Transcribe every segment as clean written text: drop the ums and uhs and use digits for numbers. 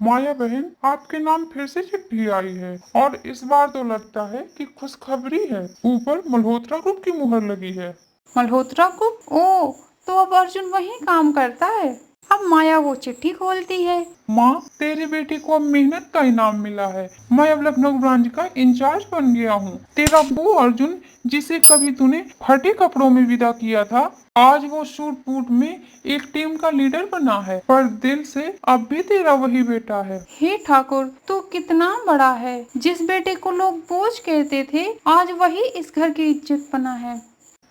माया बहन, आपके नाम फिर से चिट्ठी आई है और इस बार तो लगता है कि खुशखबरी है। ऊपर मल्होत्रा ग्रुप की मुहर लगी है। मल्होत्रा को? ओ, तो अब अर्जुन वहीं काम करता है। अब माया वो चिट्ठी खोलती है। माँ, तेरे बेटे को अब मेहनत का इनाम मिला है। मैं अब लखनऊ ब्रांच का इंचार्ज बन गया हूँ। तेरा वो अर्जुन जिसे कभी तूने फटे कपड़ों में विदा किया था, आज वो सूट बूट में एक टीम का लीडर बना है। पर दिल से अब भी तेरा वही बेटा है। हे ठाकुर, तू कितना बड़ा है। जिस बेटे को लोग बोझ कहते थे, आज वही इस घर की इज्जत बना है।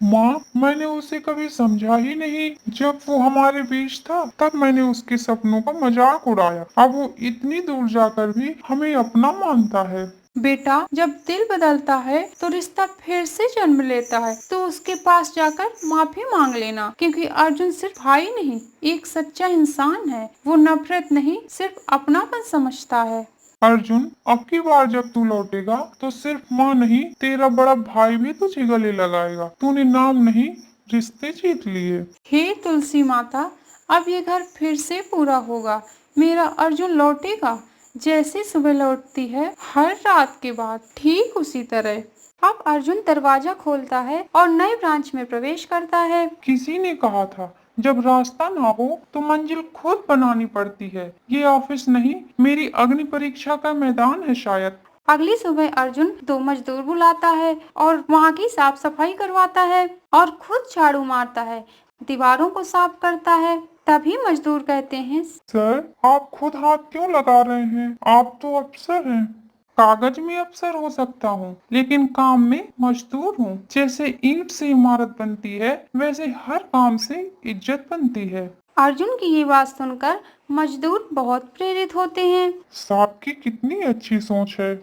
माँ, मैंने उसे कभी समझा ही नहीं। जब वो हमारे बीच था तब मैंने उसके सपनों का मजाक उड़ाया। अब वो इतनी दूर जाकर भी हमें अपना मानता है। बेटा, जब दिल बदलता है तो रिश्ता फिर से जन्म लेता है। तो उसके पास जाकर माफी मांग लेना, क्योंकि अर्जुन सिर्फ भाई नहीं, एक सच्चा इंसान है। वो नफरत नहीं, सिर्फ अपनापन समझता है। अर्जुन, अब की बार जब तू लौटेगा तो सिर्फ माँ नहीं, तेरा बड़ा भाई भी तुझे गले लगाएगा। तूने नाम नहीं, रिश्ते जीत लिए। हे तुलसी माता, अब ये घर फिर से पूरा होगा। मेरा अर्जुन लौटेगा, जैसे सुबह लौटती है हर रात के बाद, ठीक उसी तरह। अब अर्जुन दरवाजा खोलता है और नए ब्रांच में प्रवेश करता है। किसी ने कहा था, जब रास्ता ना हो तो मंजिल खुद बनानी पड़ती है। ये ऑफिस नहीं, मेरी अग्नि परीक्षा का मैदान है शायद। अगली सुबह अर्जुन 2 मजदूर बुलाता है और वहाँ की साफ सफाई करवाता है और खुद झाड़ू मारता है, दीवारों को साफ करता है। तभी मजदूर कहते हैं, सर, आप खुद हाथ क्यों लगा रहे हैं? आप तो अफसर हैं। कागज में अफसर हो सकता हूँ, लेकिन काम में मजदूर हूँ। जैसे ईंट से इमारत बनती है, वैसे हर काम से इज्जत बनती है। अर्जुन की ये बात सुनकर मजदूर बहुत प्रेरित होते हैं। साहब की कितनी अच्छी सोच है।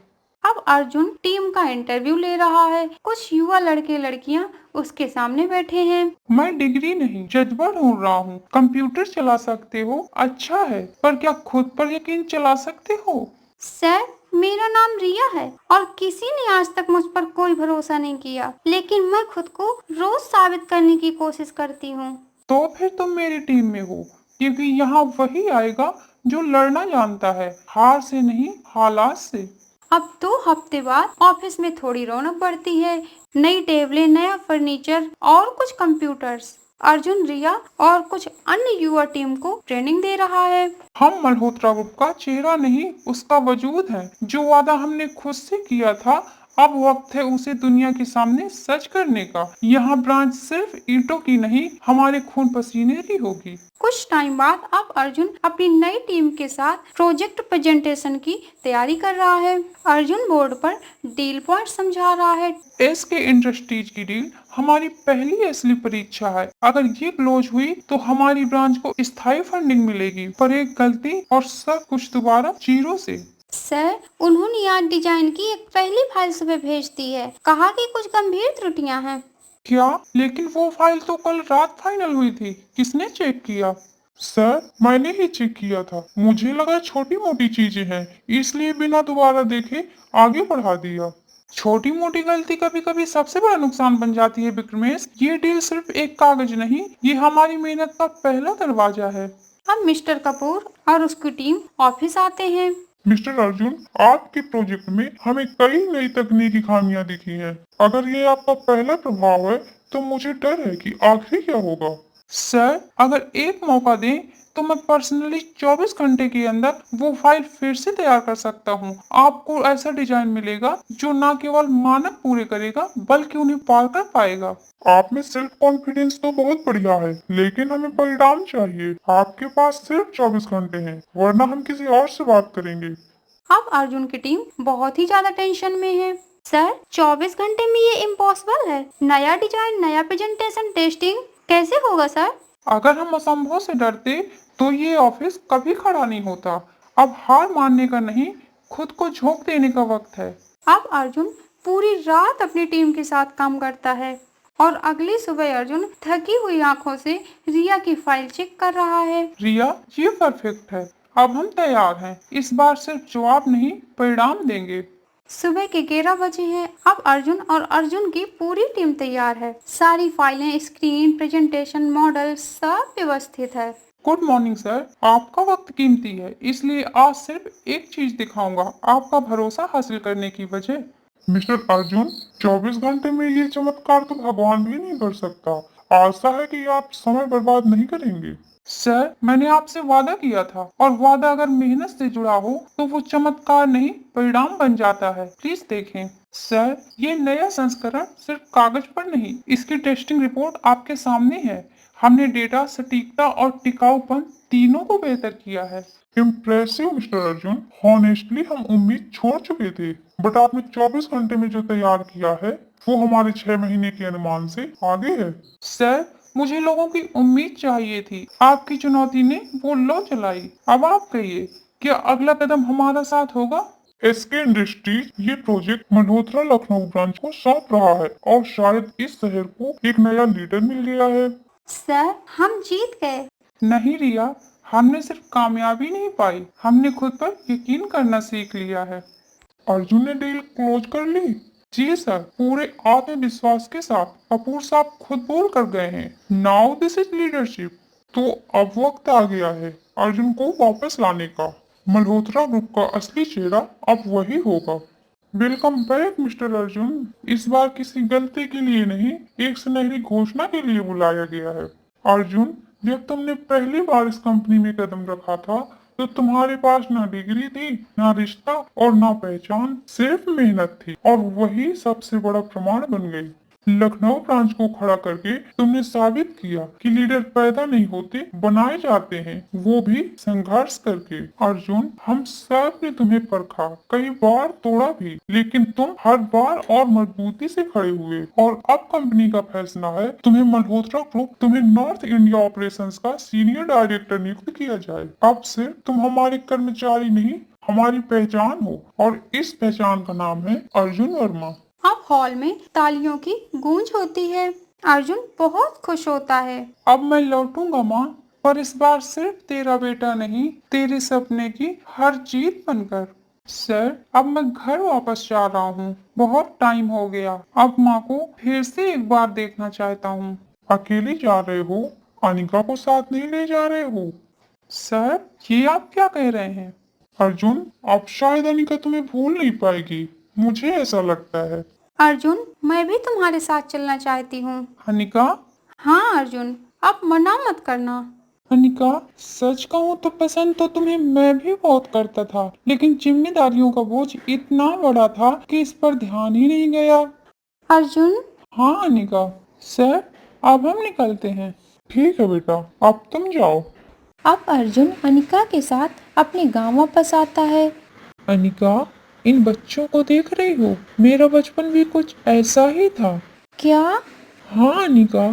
अब अर्जुन टीम का इंटरव्यू ले रहा है। कुछ युवा लड़के लड़कियां उसके सामने बैठे हैं। मैं डिग्री नहीं, जज्बा ढूंढ रहा हूँ। कंप्यूटर चला सकते हो, अच्छा है, पर क्या खुद पर यकीन चला सकते हो? सर, मेरा नाम रिया है और किसी ने आज तक मुझ पर कोई भरोसा नहीं किया, लेकिन मैं खुद को रोज साबित करने की कोशिश करती हूँ। तो फिर तुम मेरी टीम में हो, क्योंकि यहाँ वही आएगा जो लड़ना जानता है, हार से नहीं, हालात से। अब 2 हफ्ते बाद ऑफिस में थोड़ी रौनक बढ़ती है। नई टेबलें, नया फर्नीचर और कुछ कंप्यूटर्स। अर्जुन, रिया और कुछ अन्य युवा टीम को ट्रेनिंग दे रहा है। हम मल्होत्रा ग्रुप का चेहरा नहीं, उसका वजूद है। जो वादा हमने खुद से किया था, अब वक्त है उसे दुनिया के सामने सच करने का। यहाँ ब्रांच सिर्फ ईंटों की नहीं, हमारे खून पसीने की होगी। कुछ टाइम बाद अब अर्जुन अपनी नई टीम के साथ प्रोजेक्ट प्रेजेंटेशन की तैयारी कर रहा है। अर्जुन बोर्ड पर डील पॉइंट समझा रहा है। एसके इंडस्ट्रीज की डील हमारी पहली असली परीक्षा है। अगर ये क्लोज हुई तो हमारी ब्रांच को स्थायी फंडिंग मिलेगी, पर एक गलती और सब कुछ दोबारा जीरो से। सर, उन्होंने आज डिजाइन की एक पहली फाइल सुबह भेज दी है। कहा कि कुछ गंभीर त्रुटियां हैं। क्या? लेकिन वो फाइल तो कल रात फाइनल हुई थी। किसने चेक किया? सर, मैंने ही चेक किया था। मुझे लगा छोटी मोटी चीजें हैं, इसलिए बिना दोबारा देखे आगे बढ़ा दिया। छोटी मोटी गलती कभी कभी सबसे बड़ा नुकसान बन जाती है विक्रमेश। ये डील सिर्फ एक कागज नहीं, ये हमारी मेहनत का पहला दरवाजा है। अब मिस्टर कपूर और उसकी टीम ऑफिस आते हैं। मिस्टर अर्जुन, आपके प्रोजेक्ट में हमें कई नई तकनीकी खामियां दिखी हैं। अगर ये आपका पहला प्रभाव है तो मुझे डर है कि आखिर क्या होगा। सर, अगर एक मौका दें तो मैं पर्सनली 24 घंटे के अंदर वो फाइल फिर से तैयार कर सकता हूँ। आपको ऐसा डिजाइन मिलेगा जो न केवल मानक पूरे करेगा बल्कि उन्हें पार कर पाएगा। आप में सेल्फ कॉन्फिडेंस तो बहुत बढ़िया है, लेकिन हमें परिणाम चाहिए। आपके पास सिर्फ 24 घंटे हैं, वरना हम किसी और से बात करेंगे। अब अर्जुन की टीम बहुत ही ज्यादा टेंशन में है। सर, 24 घंटे में ये इम्पॉसिबल है। नया डिजाइन, नया प्रेजेंटेशन, टेस्टिंग कैसे होगा सर? अगर हम असंभव से डरते तो ये ऑफिस कभी खड़ा नहीं होता। अब हार मानने का नहीं, खुद को झोंक देने का वक्त है। अब अर्जुन पूरी रात अपनी टीम के साथ काम करता है और अगली सुबह अर्जुन थकी हुई आंखों से रिया की फाइल चेक कर रहा है। रिया, ये परफेक्ट है। अब हम तैयार हैं। इस बार सिर्फ जवाब नहीं, परिणाम देंगे। सुबह के 11 बजे हैं। अब अर्जुन और अर्जुन की पूरी टीम तैयार है। सारी फाइलें, स्क्रीन, प्रेजेंटेशन, मॉडल सब व्यवस्थित है। Good morning sir. आपका वक्त कीमती है, इसलिए आज सिर्फ एक चीज दिखाऊंगा आपका भरोसा हासिल करने की वजह। मिस्टर अर्जुन, 24 घंटे में ये चमत्कार तो भगवान भी नहीं कर सकता। आशा है कि आप समय बर्बाद नहीं करेंगे। सर, मैंने आपसे वादा किया था, और वादा अगर मेहनत से जुड़ा हो तो वो चमत्कार नहीं परिणाम बन जाता है। प्लीज देखें। सर, ये नया संस्करण सिर्फ कागज पर नहीं, इसकी टेस्टिंग रिपोर्ट आपके सामने है। हमने डेटा, सटीकता और टिकाऊपन तीनों को बेहतर किया है। Impressive mister Arjun. हॉनेस्टली हम उम्मीद छोड़ चुके थे, बट आपने 24 घंटे में जो तैयार किया है वो हमारे 6 महीने के अनुमान से आगे है। सर, मुझे लोगों की उम्मीद चाहिए थी, आपकी चुनौती ने वो लो चलाई। अब आप कहिए, क्या अगला कदम हमारा साथ होगा? एसके इंडस्ट्रीज ये प्रोजेक्ट मल्होत्रा लखनऊ ब्रांच को सौंप रहा है, और शायद इस शहर को एक नया लीडर मिल गया है। सर, हम जीत गए। नहीं रिया, हमने सिर्फ कामयाबी नहीं पाई, हमने खुद पर यकीन करना सीख लिया है। अर्जुन ने डील क्लोज कर ली? जी सर, पूरे आत्मविश्वास के साथ। कपूर साहब खुद बोल कर गए हैं, नाउ दिस इज लीडरशिप। तो अब वक्त आ गया है अर्जुन को वापस लाने का। मल्होत्रा ग्रुप का असली चेहरा अब वही होगा। Welcome back mister Arjun. इस बार किसी गलती के लिए नहीं, एक सुनहरी घोषणा के लिए बुलाया गया है। अर्जुन, जब तुमने पहली बार इस कंपनी में कदम रखा था तो तुम्हारे पास ना डिग्री थी, ना रिश्ता और ना पहचान, सिर्फ मेहनत थी, और वही सबसे बड़ा प्रमाण बन गई। लखनऊ ब्रांच को खड़ा करके तुमने साबित किया कि लीडर पैदा नहीं होते, बनाए जाते हैं, वो भी संघर्ष करके। अर्जुन, हम सब ने तुम्हें परखा, कई बार तोड़ा भी, लेकिन तुम हर बार और मजबूती से खड़े हुए। और अब कंपनी का फैसला है, तुम्हें मल्होत्रा ग्रुप, तुम्हें नॉर्थ इंडिया ऑपरेशंस का सीनियर डायरेक्टर नियुक्त किया जाए। अब से तुम हमारे कर्मचारी नहीं, हमारी पहचान हो, और इस पहचान का नाम है अर्जुन वर्मा। अब हॉल में तालियों की गूंज होती है। अर्जुन बहुत खुश होता है। अब मैं लौटूंगा माँ, पर इस बार सिर्फ तेरा बेटा नहीं, तेरे सपने की हर जीत बनकर। सर, अब मैं घर वापस जा रहा हूँ, बहुत टाइम हो गया। अब माँ को फिर से एक बार देखना चाहता हूँ। अकेले जा रहे हो? अनिका को साथ नहीं ले जा रहे हो? सर, ये आप क्या कह रहे हैं? अर्जुन, अब शायद अनिका तुम्हें भूल नहीं पाएगी, मुझे ऐसा लगता है। अर्जुन, मैं भी तुम्हारे साथ चलना चाहती हूँ। अनिका? हाँ अर्जुन, अब मना मत करना। अनिका, सच कहूँ तो पसंद तो तुम्हें मैं भी बहुत करता था, लेकिन जिम्मेदारियों का बोझ इतना बड़ा था कि इस पर ध्यान ही नहीं गया। अर्जुन। हाँ अनिका। सर, अब हम निकलते हैं। ठीक है बेटा, अब तुम जाओ। अब अर्जुन अनिका के साथ अपने गांव वापस आता है। अनिका, इन बच्चों को देख रही हो? मेरा बचपन भी कुछ ऐसा ही था। क्या? हाँ अनिका।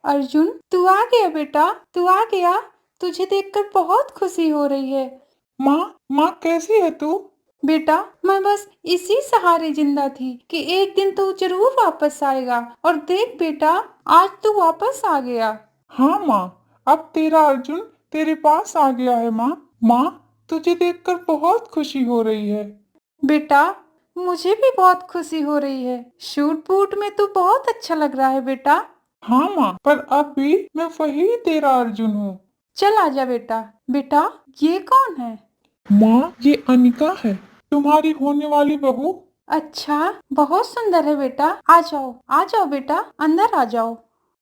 अर्जुन, तू आ गया बेटा, तू आ गया। तुझे देखकर बहुत खुशी हो रही है। माँ कैसी है तू? बेटा, मैं बस इसी सहारे जिंदा थी कि एक दिन तू जरूर वापस आएगा। और देख बेटा, आज तू वापस आ गया। हाँ माँ, अब तेरा अर्जुन तेरे पास आ गया है माँ। माँ, तुझे देखकर बहुत खुशी हो रही है। बेटा, मुझे भी बहुत खुशी हो रही है। शूट बूट में तू बहुत अच्छा लग रहा है बेटा। हाँ माँ, पर अब भी मैं वही तेरा अर्जुन हूँ। चल आजा बेटा। बेटा, ये कौन है? माँ, ये अनिका है, तुम्हारी होने वाली बहू। अच्छा, बहुत सुंदर है बेटा। आ जाओ बेटा, अंदर आ जाओ।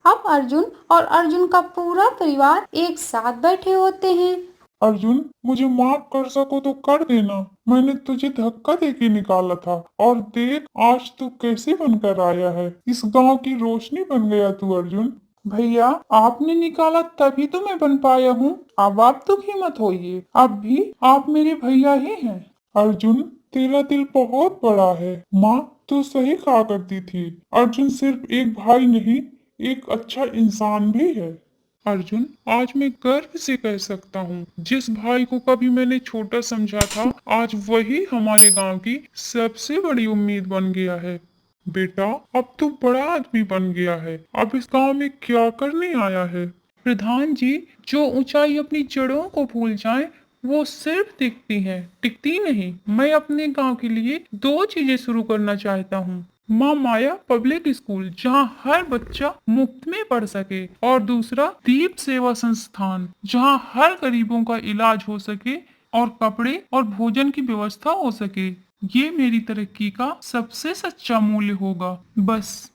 अब अर्जुन और अर्जुन का पूरा परिवार एक साथ बैठे होते हैं। अर्जुन, मुझे माफ कर सको तो कर देना, मैंने तुझे धक्का देके निकाला था, और देख आज तू कैसे बनकर आया है। इस गांव की रोशनी बन गया तू अर्जुन। भैया, आपने निकाला तभी तो मैं बन पाया हूँ। अब आप दुखी मत होइए, अब भी आप मेरे भैया ही हैं। अर्जुन, तेरा दिल बहुत बड़ा है। माँ, तू सही कहा करती थी, अर्जुन सिर्फ एक भाई नहीं, एक अच्छा इंसान भी है। अर्जुन, आज मैं गर्व से कह सकता हूँ, जिस भाई को कभी मैंने छोटा समझा था, आज वही हमारे गांव की सबसे बड़ी उम्मीद बन गया है। बेटा, अब तू बड़ा आदमी बन गया है, अब इस गांव में क्या करने आया है? प्रधान जी, जो ऊंचाई अपनी जड़ों को भूल जाए वो सिर्फ दिखती हैं, टिकती नहीं। मैं अपने गांव के लिए 2 चीजें शुरू करना चाहता हूँ। माँ माया पब्लिक स्कूल जहाँ हर बच्चा मुफ्त में पढ़ सके, और दूसरा दीप सेवा संस्थान जहाँ हर गरीबों का इलाज हो सके और कपड़े और भोजन की व्यवस्था हो सके। ये मेरी तरक्की का सबसे सच्चा मूल्य होगा। बस